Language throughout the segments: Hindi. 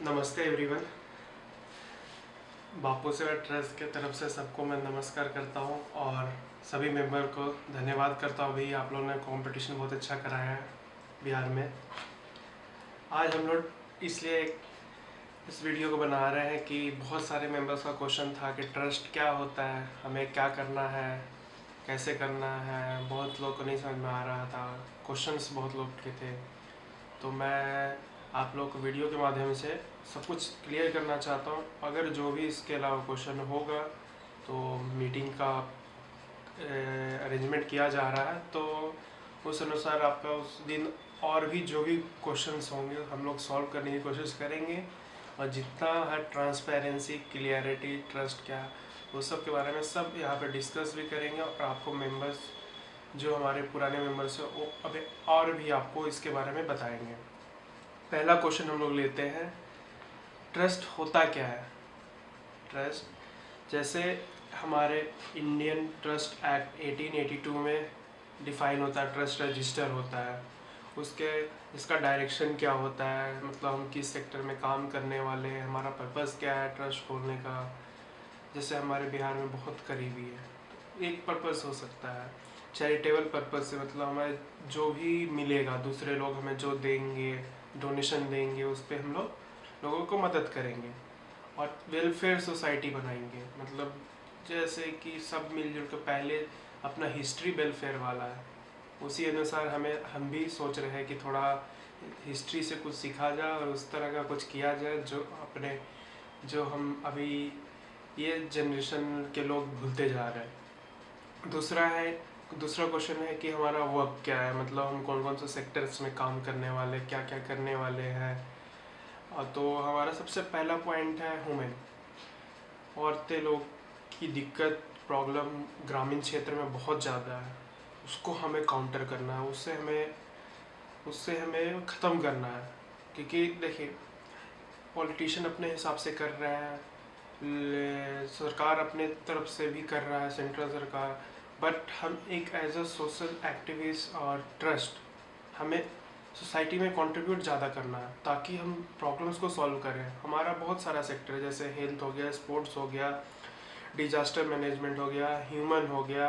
नमस्ते एवरीवन। बापू सेवा ट्रस्ट के तरफ से सबको मैं नमस्कार करता हूं और सभी मेंबर को धन्यवाद करता हूं। भी आप लोगों ने कंपटीशन बहुत अच्छा कराया है बिहार में। आज हम लोग इसलिए इस वीडियो को बना रहे हैं कि बहुत सारे मेंबर्स का क्वेश्चन था कि ट्रस्ट क्या होता है, हमें क्या करना है, कैसे करना है। बहुत लोग को नहीं समझ में आ रहा था, क्वेश्चंस बहुत लोग के थे। तो मैं आप लोग को वीडियो के माध्यम से सब कुछ क्लियर करना चाहता हूँ। अगर जो भी इसके अलावा क्वेश्चन होगा तो मीटिंग का अरेंजमेंट किया जा रहा है, तो उस अनुसार आपका उस दिन और भी जो भी क्वेश्चंस होंगे हम लोग सॉल्व करने की कोशिश करेंगे। और जितना है ट्रांसपेरेंसी, क्लियरिटी, ट्रस्ट क्या, वो सब के बारे में सब यहाँ पे डिस्कस भी करेंगे। और आपको मेंबर्स जो हमारे पुराने मेंबर्स हैं वो अभी और भी आपको इसके बारे में बताएंगे। पहला क्वेश्चन हम लोग लेते हैं, ट्रस्ट होता क्या है। ट्रस्ट जैसे हमारे इंडियन ट्रस्ट एक्ट 1882 में डिफाइन होता है, ट्रस्ट रजिस्टर होता है। उसके इसका डायरेक्शन क्या होता है, मतलब हम किस सेक्टर में काम करने वाले हैं, हमारा पर्पस क्या है ट्रस्ट खोलने का। जैसे हमारे बिहार में बहुत करीबी है, तो एक पर्पस हो सकता है चैरिटेबल पर्पस से, मतलब हमें जो भी मिलेगा, दूसरे लोग हमें जो देंगे, डोनेशन देंगे, उस पर हम लोगों को मदद करेंगे। और वेलफेयर सोसाइटी बनाएंगे, मतलब जैसे कि सब मिलजुल कर पहले अपना हिस्ट्री वेलफेयर वाला है, उसी अनुसार हम भी सोच रहे हैं कि थोड़ा हिस्ट्री से कुछ सीखा जाए और उस तरह का कुछ किया जाए जो हम अभी ये जनरेशन के लोग भूलते जा रहे हैं। दूसरा क्वेश्चन है कि हमारा वर्क क्या है, मतलब हम कौन कौन से सेक्टर्स में काम करने वाले, क्या क्या करने वाले हैं। तो हमारा सबसे पहला पॉइंट है वुमेन। औरतें लोग की दिक्कत, प्रॉब्लम ग्रामीण क्षेत्र में बहुत ज़्यादा है, उसको हमें काउंटर करना है, उससे हमें ख़त्म करना है। क्योंकि देखिए, पॉलिटिशियन अपने हिसाब से कर रहे हैं, सरकार अपने तरफ से भी कर रहा है, सेंट्रल सरकार। बट हम एक एज अ सोशल एक्टिविस्ट और ट्रस्ट, हमें सोसाइटी में कंट्रीब्यूट ज़्यादा करना है ताकि हम प्रॉब्लम्स को सॉल्व करें। हमारा बहुत सारा सेक्टर है, जैसे हेल्थ हो गया, स्पोर्ट्स हो गया, डिजास्टर मैनेजमेंट हो गया, ह्यूमन हो गया,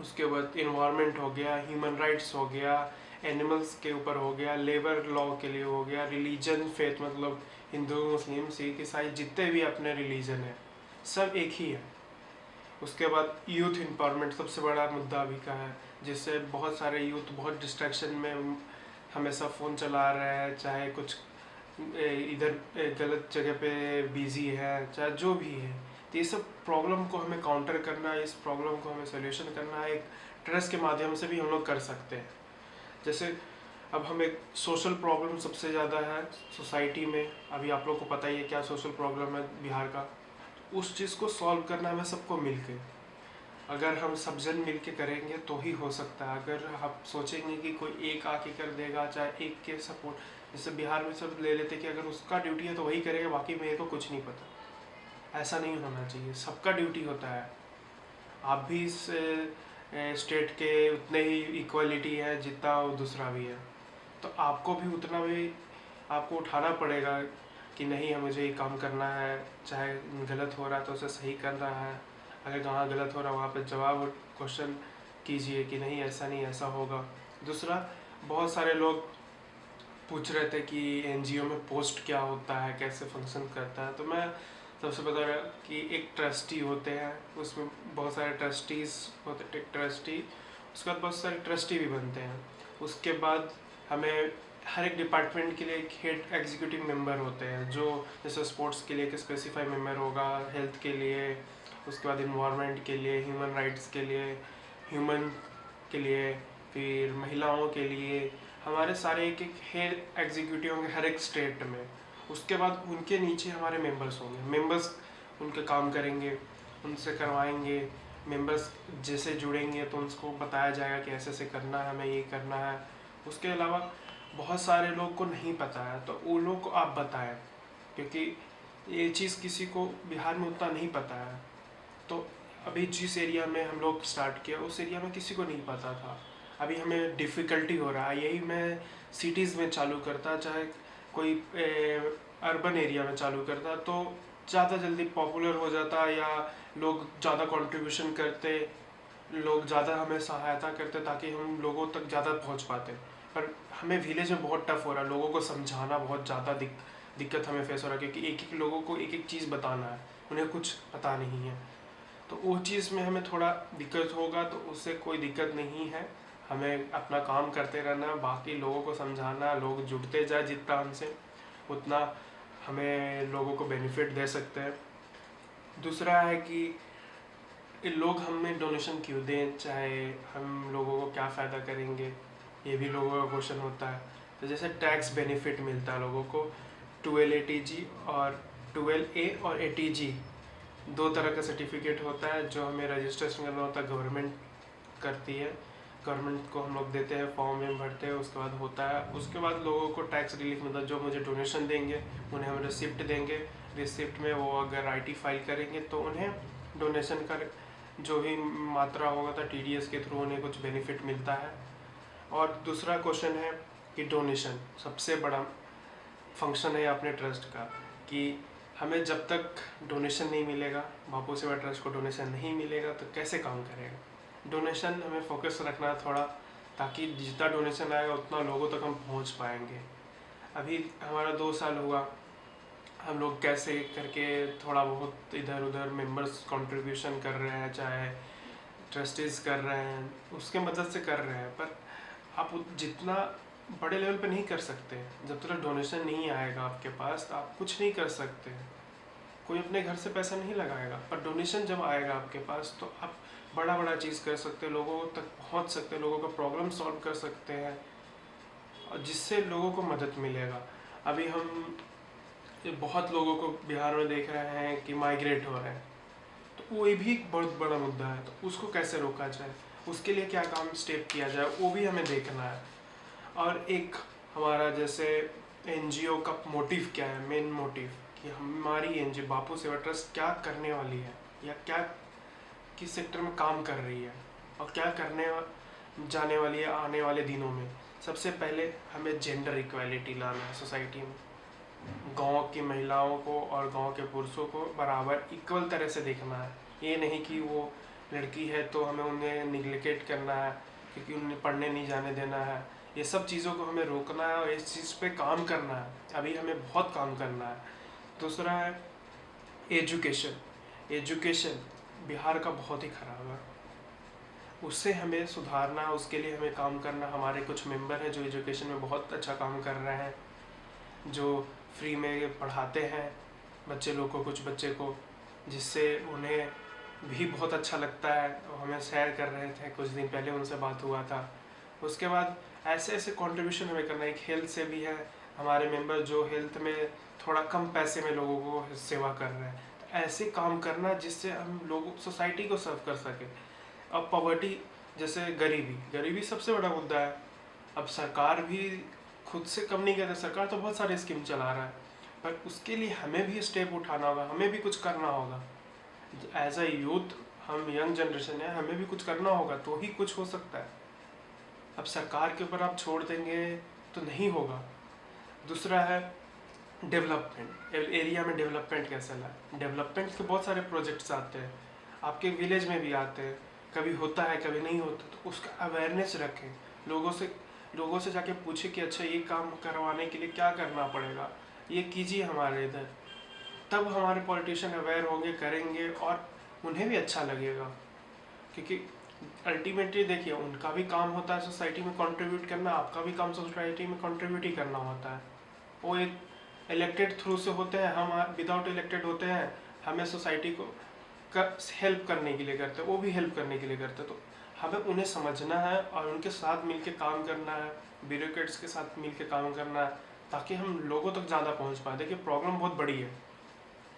उसके बाद इन्वायरमेंट हो गया, ह्यूमन राइट्स हो गया, एनिमल्स के ऊपर हो गया, लेबर लॉ के लिए हो गया, रिलीजन फेथ, मतलब हिंदू, मुस्लिम, सिख, ईसाई, जितने भी अपने रिलीजन है सब एक ही है। उसके बाद यूथ एम्पावरमेंट सबसे बड़ा मुद्दा अभी का है, जिससे बहुत सारे यूथ बहुत डिस्ट्रैक्शन में हमेशा फ़ोन चला रहे हैं, चाहे कुछ इधर गलत जगह पे बिजी है, चाहे जो भी है। तो ये सब प्रॉब्लम को हमें काउंटर करना है, इस प्रॉब्लम को हमें सोल्यूशन करना है, एक ट्रस्ट के माध्यम से भी हम लोग कर सकते हैं। जैसे अब हमें सोशल प्रॉब्लम सबसे ज़्यादा है सोसाइटी में, अभी आप लोग को पता ही है क्या सोशल प्रॉब्लम है बिहार का। उस चीज़ को सॉल्व करना हमें सबको मिल के, अगर हम सब जन मिल के करेंगे तो ही हो सकता है। अगर आप सोचेंगे कि कोई एक आके कर देगा, चाहे एक के सपोर्ट, जैसे बिहार में सब ले लेते कि अगर उसका ड्यूटी है तो वही करेगा, बाकी मेरे को कुछ नहीं पता। ऐसा नहीं होना चाहिए, सबका ड्यूटी होता है। आप भी इस स्टेट के उतने ही इक्वलिटी है जितना दूसरा भी है, तो आपको भी उतना भी आपको उठाना पड़ेगा कि नहीं, मुझे ये काम करना है, चाहे गलत हो रहा है तो उसे सही कर रहा है। अगर जहाँ गलत हो रहा है वहाँ पे जवाब क्वेश्चन कीजिए कि नहीं, ऐसा नहीं, ऐसा होगा। दूसरा, बहुत सारे लोग पूछ रहे थे कि एनजीओ में पोस्ट क्या होता है, कैसे फंक्शन करता है। तो मैं सबसे बता रहा कि एक ट्रस्टी होते हैं, उसमें बहुत सारे ट्रस्टीज़ होते, ट्रस्टी, उसके बाद बहुत सारे ट्रस्टी भी बनते हैं। उसके बाद हमें हर एक डिपार्टमेंट के लिए एक हेड एग्जीक्यूटिव मेंबर होते हैं, जो जैसे स्पोर्ट्स के लिए एक स्पेसिफाई मेंबर होगा, हेल्थ के लिए, उसके बाद इन्वायरमेंट के लिए, ह्यूमन राइट्स के लिए, ह्यूमन के लिए, फिर महिलाओं के लिए। हमारे सारे एक एक हेड एग्जीक्यूटिव होंगे हर एक स्टेट में। उसके बाद उनके नीचे हमारे मेंबर्स होंगे, मेंबर्स उनके काम करेंगे, उनसे करवाएंगे। मेंबर्स जैसे जुड़ेंगे तो उनको बताया जाएगा कि ऐसे ऐसे करना है, हमें ये करना है। उसके अलावा बहुत सारे लोग को नहीं पता है, तो उन लोग को आप बताएं, क्योंकि ये चीज़ किसी को बिहार में उतना नहीं पता है। तो अभी जिस एरिया में हम लोग स्टार्ट किया, उस एरिया में किसी को नहीं पता था। अभी हमें डिफ़िकल्टी हो रहा है, यही मैं सिटीज़ में चालू करता, चाहे कोई अर्बन एरिया में चालू करता तो ज़्यादा जल्दी पॉपुलर हो जाता, या लोग ज़्यादा कंट्रीब्यूशन करते, लोग ज़्यादा हमें सहायता करते ताकि हम लोगों तक ज़्यादा पहुंच पाते। पर हमें विलेज में बहुत टफ हो रहा है, लोगों को समझाना बहुत ज़्यादा दिक्कत हमें फेस हो रहा है, क्योंकि एक एक लोगों को एक एक चीज़ बताना है, उन्हें कुछ पता नहीं है। तो वो चीज़ में हमें थोड़ा दिक्कत होगा, तो उससे कोई दिक्कत नहीं है, हमें अपना काम करते रहना, बाकी लोगों को समझाना, लोग जुड़ते जाए जितना हमसे, उतना हमें लोगों को बेनिफिट दे सकते हैं। दूसरा है कि लोग हमें डोनेशन क्यों दें, चाहे हम लोगों को क्या फ़ायदा करेंगे, ये भी लोगों का क्वेश्चन होता है। तो जैसे टैक्स बेनिफिट मिलता है लोगों को, 12 ATG और 12A और ATG, 2 तरह का सर्टिफिकेट होता है जो हमें रजिस्ट्रेशन करना होता है, गवर्नमेंट करती है, गवर्नमेंट को हम लोग देते हैं, फॉर्म में भरते हैं, उसके बाद होता है, उसके बाद लोगों को टैक्स रिलीफ मिलता है। जो मुझे डोनेशन देंगे उन्हें हम रिसिप्ट देंगे, रिसिप्ट में वो अगर IT फाइल करेंगे तो उन्हें डोनेशन का जो भी मात्रा होगा था TDS के थ्रू उन्हें कुछ बेनिफिट मिलता है। और दूसरा क्वेश्चन है कि डोनेशन सबसे बड़ा फंक्शन है अपने ट्रस्ट का, कि हमें जब तक डोनेशन नहीं मिलेगा, बापू सेवा ट्रस्ट को डोनेशन नहीं मिलेगा तो कैसे काम करेगा। डोनेशन हमें फोकस रखना है थोड़ा, ताकि जितना डोनेशन आएगा उतना लोगों तक हम पहुंच पाएंगे। अभी हमारा 2 साल हुआ, हम लोग कैसे करके थोड़ा बहुत इधर उधर मेंबर्स कंट्रीब्यूशन कर रहे हैं, चाहे ट्रस्टीज कर रहे हैं, उसके मदद से कर रहे हैं, पर आप जितना बड़े लेवल पे नहीं कर सकते। जब तक डोनेशन नहीं आएगा आपके पास तो आप कुछ नहीं कर सकते। कोई अपने घर से पैसा नहीं लगाएगा, पर डोनेशन जब आएगा आपके पास तो आप बड़ा बड़ा चीज़ कर सकते हैं, लोगों तक पहुंच सकते हैं, लोगों का प्रॉब्लम सॉल्व कर सकते हैं, और जिससे लोगों को मदद मिलेगा। अभी हम बहुत लोगों को बिहार में देख रहे हैं कि माइग्रेट हो रहे हैं, तो वो भी एक बहुत बड़ा मुद्दा है। तो उसको कैसे रोका जाए, उसके लिए क्या काम स्टेप किया जाए, वो भी हमें देखना है। और एक हमारा जैसे NGO का मोटिव क्या है, मेन मोटिव, कि हमारी NGO बापू सेवा ट्रस्ट क्या करने वाली है, या क्या किस सेक्टर में काम कर रही है, और क्या करने जाने वाली है आने वाले दिनों में। सबसे पहले हमें जेंडर इक्वालिटी लाना है सोसाइटी में, गांव की महिलाओं को और गांव के पुरुषों को बराबर इक्वल तरह से देखना है। ये नहीं कि वो लड़की है तो हमें उन्हें निग्लेक्ट करना है, क्योंकि उन्हें पढ़ने नहीं जाने देना है। ये सब चीज़ों को हमें रोकना है और इस चीज़ पे काम करना है, अभी हमें बहुत काम करना है। दूसरा है एजुकेशन बिहार का बहुत ही ख़राब है, उससे हमें सुधारना, उसके लिए हमें काम करना। हमारे कुछ मेंबर हैं जो एजुकेशन में बहुत अच्छा काम कर रहे हैं, जो फ्री में पढ़ाते हैं बच्चे लोग को, कुछ बच्चे को, जिससे उन्हें भी बहुत अच्छा लगता है। हमें शेयर कर रहे थे, कुछ दिन पहले उनसे बात हुआ था। उसके बाद ऐसे ऐसे कंट्रीब्यूशन हमें करना है। एक हेल्थ से भी है, हमारे मेंबर जो हेल्थ में थोड़ा कम पैसे में लोगों को सेवा कर रहे हैं, तो ऐसे काम करना जिससे हम लोगों सोसाइटी को सर्व कर सके। अब पॉवर्टी जैसे गरीबी सबसे बड़ा मुद्दा है। अब सरकार भी खुद से कम नहीं करती, सरकार तो बहुत सारे स्कीम चला रहा है, पर उसके लिए हमें भी स्टेप उठाना होगा, हमें भी कुछ करना होगा। एज अ यूथ, हम यंग जनरेशन है, हमें भी कुछ करना होगा तो ही कुछ हो सकता है। अब सरकार के ऊपर आप छोड़ देंगे तो नहीं होगा। दूसरा है डेवलपमेंट, एरिया में डेवलपमेंट कैसे लाए। डेवलपमेंट के बहुत सारे प्रोजेक्ट्स आते हैं, आपके विलेज में भी आते हैं, कभी होता है कभी नहीं होता, तो उसका अवेयरनेस रखें। लोगों से जाके पूछे कि अच्छा ये काम करवाने के लिए क्या करना पड़ेगा, ये कीजिए हमारे इधर। तब हमारे पॉलिटिशियन अवेयर होंगे, करेंगे, और उन्हें भी अच्छा लगेगा। क्योंकि अल्टीमेटली देखिए, उनका भी काम होता है सोसाइटी में कंट्रीब्यूट करना, आपका भी काम सोसाइटी में कंट्रीब्यूट ही करना होता है। वो एक इलेक्टेड थ्रू से होते हैं, हम विदाउट इलेक्टेड होते हैं, हमें सोसाइटी को हेल्प करने के लिए करते हैं, वो भी हेल्प करने के लिए करते हैं। तो हमें उन्हें समझना है और उनके साथ मिलके काम करना है, ब्यूरोक्रेट्स के साथ मिलके काम करना है, ताकि हम लोगों तक ज़्यादा पहुंच पाए। देखिए, प्रॉब्लम बहुत बड़ी है,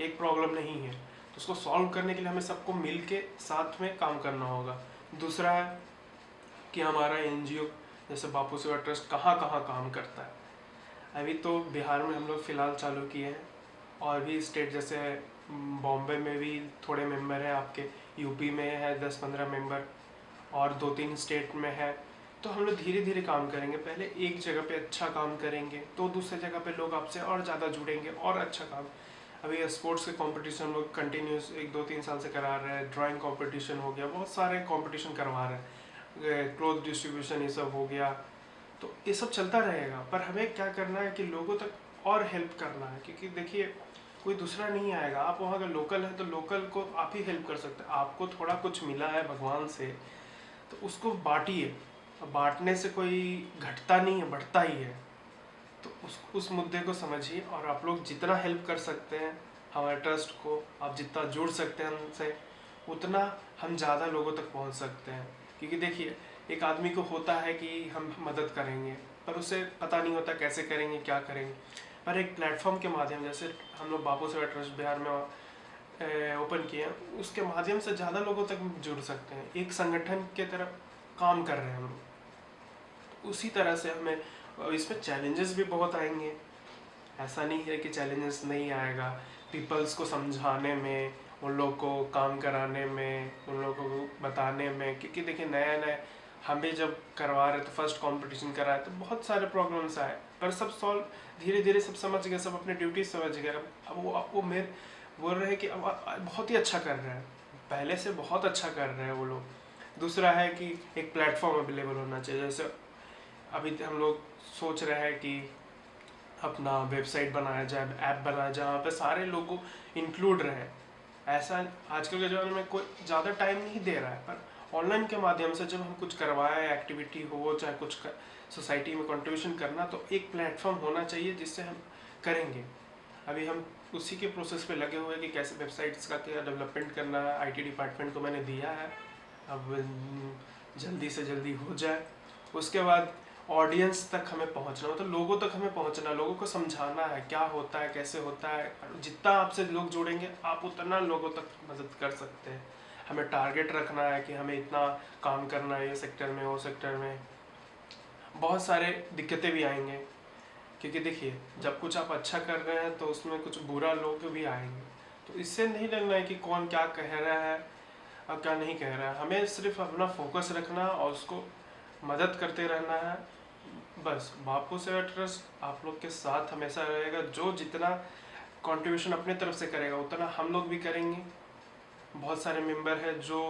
एक प्रॉब्लम नहीं है, तो उसको सॉल्व करने के लिए हमें सबको मिल के साथ में काम करना होगा। दूसरा है कि हमारा NGO जैसे बापू सेवा ट्रस्ट कहाँ कहाँ काम करता है। अभी तो बिहार में हम लोग फ़िलहाल चालू किए हैं, और भी स्टेट जैसे बॉम्बे में भी थोड़े मेंबर हैं आपके, यूपी में है 10-15 मेंबर, और 2-3 स्टेट में है। तो हम लोग धीरे धीरे काम करेंगे। पहले एक जगह पे अच्छा काम करेंगे तो दूसरे जगह पे लोग आपसे और ज़्यादा जुड़ेंगे और अच्छा काम। अभी स्पोर्ट्स के कंपटीशन लोग कंटिन्यूस 1-2-3 साल से करा रहे हैं। ड्राइंग कंपटीशन हो गया, बहुत सारे कंपटीशन करवा रहे हैं, क्लोथ डिस्ट्रीब्यूशन ये सब हो गया। तो ये सब चलता रहेगा, पर हमें क्या करना है कि लोगों तक और हेल्प करना है। क्योंकि देखिए कोई दूसरा नहीं आएगा, आप वहाँ का लोकल है तो लोकल को आप ही हेल्प कर सकते हैं। आपको थोड़ा कुछ मिला है भगवान से तो उसको बांटिए। बांटने से कोई घटता नहीं है, बढ़ता ही है। तो उस मुद्दे को समझिए और आप लोग जितना हेल्प कर सकते हैं हमारे ट्रस्ट को, आप जितना जुड़ सकते हैं हमसे, उतना हम ज़्यादा लोगों तक पहुंच सकते हैं। क्योंकि देखिए एक आदमी को होता है कि हम मदद करेंगे, पर उसे पता नहीं होता कैसे करेंगे, क्या करेंगे। पर एक प्लेटफॉर्म के माध्यम, जैसे हम लोग बापू सेवा ट्रस्ट बिहार में ओपन किए हैं, उसके माध्यम से ज़्यादा लोगों तक जुड़ सकते हैं। एक संगठन के तरफ काम कर रहे हैं हम लोग। उसी तरह से हमें इसमें चैलेंजेस भी बहुत आएंगे, ऐसा नहीं है कि चैलेंजेस नहीं आएगा। पीपल्स को समझाने में, उन लोग को काम कराने में, उन लोगों को बताने में। क्योंकि देखिए नया नया हम भी जब करवा रहे तो फर्स्ट कंपटीशन कराए तो बहुत सारे प्रॉब्लम्स आए, पर सब सॉल्व धीरे धीरे सब समझ गए, सब अपने ड्यूटी समझ गए। अब वो मेरे बोल रहे हैं कि अब बहुत ही अच्छा कर रहे हैं, पहले से बहुत अच्छा कर रहे हैं वो लोग। दूसरा है कि एक प्लेटफॉर्म अवेलेबल होना चाहिए। जैसे अभी हम लोग सोच रहे हैं कि अपना वेबसाइट बनाया जाए, ऐप बनाया जाए, जहाँ पे सारे लोगों इंक्लूड रहे। ऐसा आजकल के ज़माने में कोई ज़्यादा टाइम नहीं दे रहा है, पर ऑनलाइन के माध्यम से जब हम कुछ करवाएं, एक्टिविटी हो चाहे कुछ सोसाइटी में कंट्रीब्यूशन करना, तो एक प्लेटफॉर्म होना चाहिए जिससे हम करेंगे। अभी हम उसी के प्रोसेस पे लगे हुए हैं कि कैसे वेबसाइट्स का क्या डेवलपमेंट करना है। आईटी डिपार्टमेंट को मैंने दिया है, अब जल्दी से जल्दी हो जाए। उसके बाद ऑडियंस तक हमें पहुंचना, मतलब लोगों तक हमें पहुंचना, लोगों को समझाना है क्या होता है, कैसे होता है। जितना आपसे लोग जुड़ेंगे आप उतना लोगों तक मदद कर सकते हैं। हमें टारगेट रखना है कि हमें इतना काम करना है, ये सेक्टर में वो सेक्टर में। बहुत सारे दिक्कतें भी आएंगे, क्योंकि देखिए जब कुछ आप अच्छा कर रहे हैं तो उसमें कुछ बुरा लोग भी आएंगे। तो इससे नहीं लगना है कि कौन क्या कह रहा है और क्या नहीं कह रहा है। हमें सिर्फ अपना फोकस रखना और उसको मदद करते रहना है बस। बापू सेवा ट्रस्ट आप लोग के साथ हमेशा रहेगा। जो जितना कंट्रीब्यूशन अपने तरफ से करेगा उतना हम लोग भी करेंगे। बहुत सारे मेंबर हैं जो,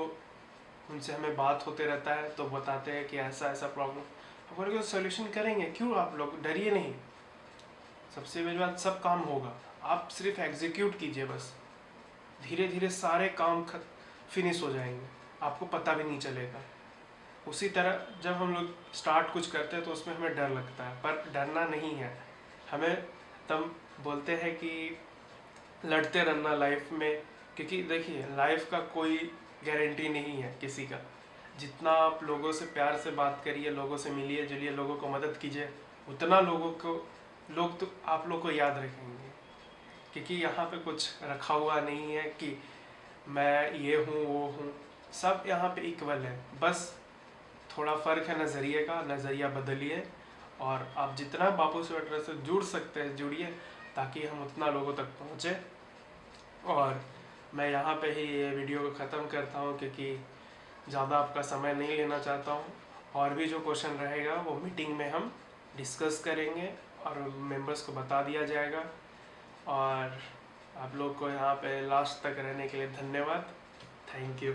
उनसे हमें बात होते रहता है तो बताते हैं कि ऐसा ऐसा प्रॉब्लम, हम बोलेंगे सोल्यूशन करेंगे। क्यों, आप लोग डरिए नहीं। सबसे बड़ी बात, सब काम होगा, आप सिर्फ एग्जीक्यूट कीजिए बस। धीरे धीरे सारे काम फिनिश हो जाएंगे, आपको पता भी नहीं चलेगा। उसी तरह जब हम लोग स्टार्ट कुछ करते हैं तो उसमें हमें डर लगता है, पर डरना नहीं है हमें। तब बोलते हैं कि लड़ते रहना लाइफ में, क्योंकि देखिए लाइफ का कोई गारंटी नहीं है किसी का। जितना आप लोगों से प्यार से बात करिए, लोगों से मिलिए जुलिए, लोगों को मदद कीजिए, उतना लोग तो आप लोग को याद रखेंगे। क्योंकि यहाँ पे कुछ रखा हुआ नहीं है कि मैं ये हूँ वो हूँ, सब यहाँ पे इक्वल है। बस थोड़ा फ़र्क है नज़रिए का, नज़रिया बदलिए और आप जितना बापू सेवा ट्रस्ट से जुड़ सकते हैं जुड़िए, ताकि हम उतना लोगों तक पहुँचे। और मैं यहाँ पे ही ये वीडियो को ख़त्म करता हूँ, क्योंकि ज़्यादा आपका समय नहीं लेना चाहता हूँ। और भी जो क्वेश्चन रहेगा वो मीटिंग में हम डिस्कस करेंगे और मेंबर्स को बता दिया जाएगा। और आप लोग को यहाँ पे लास्ट तक रहने के लिए धन्यवाद। Thank you.